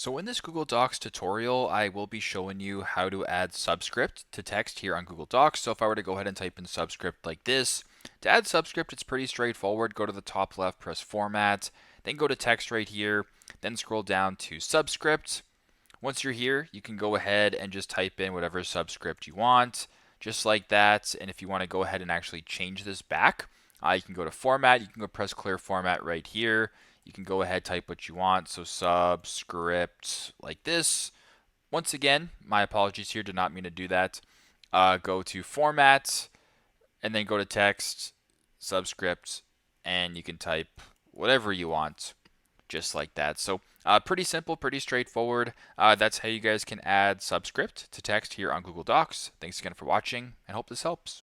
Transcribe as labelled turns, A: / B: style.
A: So in this Google Docs tutorial, I will be showing you how to add Subscript to text here on Google Docs. So if I were to go ahead and type in Subscript like this, to add Subscript, it's pretty straightforward. Go to the top left, press Format, then go to Text right here, then scroll down to Subscript. Once you're here, you can go ahead and just type in whatever subscript you want, just like that. And if you want to go ahead and actually change this back, you can go to Format. You can go press Clear Format right here. You can go ahead, type what you want. So subscript like this. Once again, my apologies here, did not mean to do that. Go to Format, and then go to Text, Subscript, and you can type whatever you want just like that. So pretty simple, pretty straightforward. That's how you guys can add Subscript to text here on Google Docs. Thanks again for watching, and hope this helps.